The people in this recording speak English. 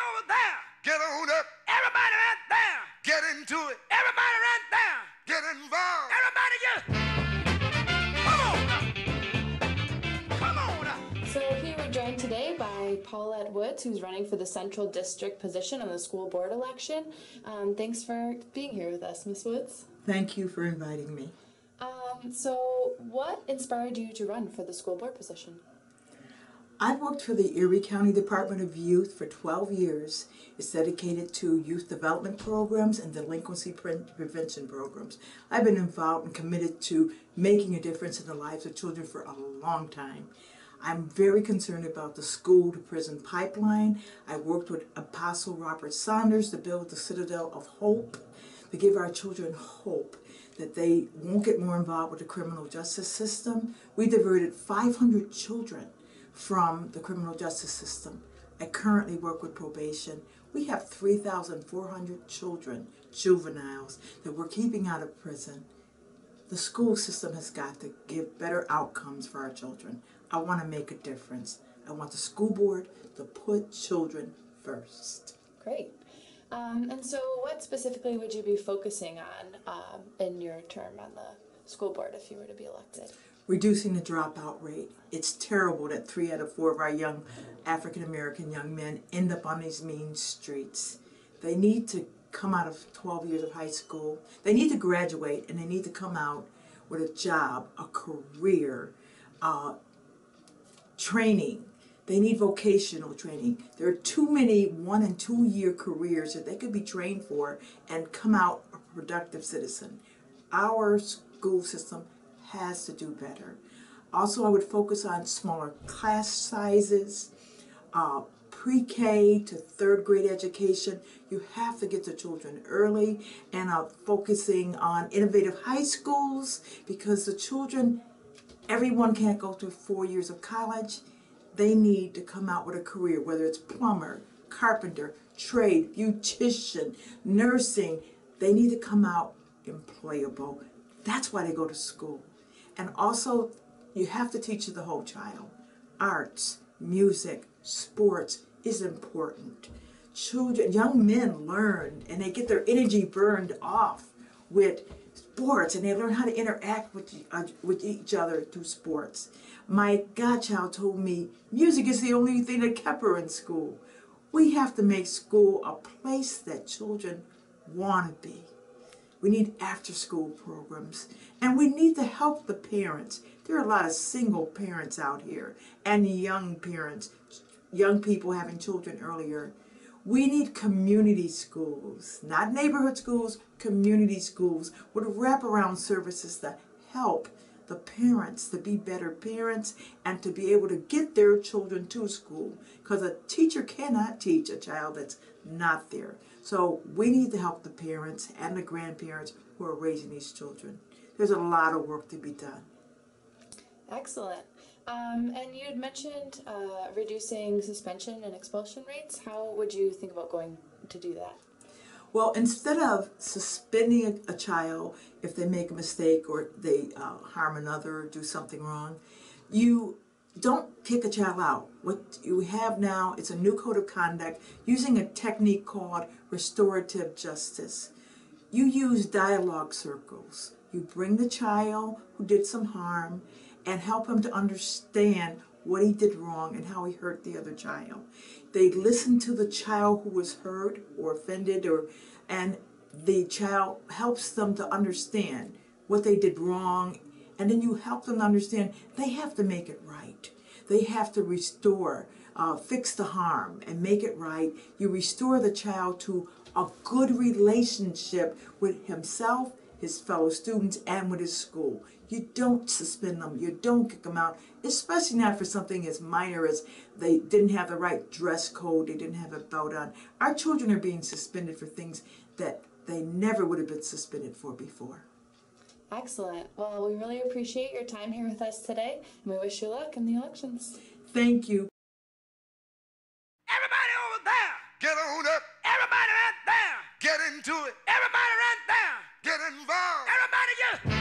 over there. Get on up. Everybody right there. Get into it. Everybody right there. Get involved. Everybody just come on up. So here we're joined today by Paulette Woods, who's running for the Central District position on the school board election. Thanks for being here with us, Ms. Woods. Thank you for inviting me. So what inspired you to run for the school board position? I've worked for the Erie County Department of Youth for 12 years. It's dedicated to youth development programs and delinquency prevention programs. I've been involved and committed to making a difference in the lives of children for a long time. I'm very concerned about the school-to-prison pipeline. I worked with Apostle Robert Saunders to build the Citadel of Hope, to give our children hope that they won't get more involved with the criminal justice system. We diverted 500 children from the criminal justice system. I currently work with probation. We have 3,400 children, juveniles, that we're keeping out of prison. The school system has got to give better outcomes for our children. I want to make a difference. I want the school board to put children first. Great. And so what specifically would you be focusing on in your term on the school board if you were to be elected? Reducing the dropout rate. It's terrible that 3 out of 4 of our young African-American young men end up on these mean streets. They need to come out of 12 years of high school. They need to graduate, and they need to come out with a job, a career, training. They need vocational training. There are too many 1- and 2-year careers that they could be trained for and come out a productive citizen. Our school system has to do better. Also, I would focus on smaller class sizes, pre-K to 3rd grade education. You have to get to children early, and focusing on innovative high schools, because the children, everyone can't go through 4 years of college. They need to come out with a career, whether it's plumber, carpenter, trade, beautician, nursing. They need to come out employable. That's why they go to school. And also, you have to teach the whole child. Arts, music, sports is important. Children, young men learn, and they get their energy burned off with sports, and they learn how to interact with each other through sports. My godchild told me music is the only thing that kept her in school. We have to make school a place that children want to be. We need after-school programs, and we need to help the parents. There are a lot of single parents out here, and young parents, young people having children earlier. We need community schools, not neighborhood schools, community schools with wraparound services to help the parents to be better parents and to be able to get their children to school, because a teacher cannot teach a child that's not there. So we need to help the parents and the grandparents who are raising these children. There's a lot of work to be done. Excellent. And you had mentioned reducing suspension and expulsion rates. How would you think about going to do that? Well, instead of suspending a child if they make a mistake or they harm another or do something wrong, you don't kick a child out. What you have now is a new code of conduct using a technique called restorative justice. You use dialogue circles. You bring the child who did some harm and help him to understand what he did wrong and how he hurt the other child. They listen to the child who was hurt or offended, and the child helps them to understand what they did wrong, and then you help them to understand they have to make it right. They have to restore, fix the harm and make it right. You restore the child to a good relationship with himself, his fellow students, and with his school. You don't suspend them. You don't kick them out, especially not for something as minor as they didn't have the right dress code, they didn't have a belt on. Our children are being suspended for things that they never would have been suspended for before. Excellent. Well, we really appreciate your time here with us today, and we wish you luck in the elections. Thank you. Everybody over there. Get on up. Everybody right there. Get into it. Everybody right there. Get involved. Everybody just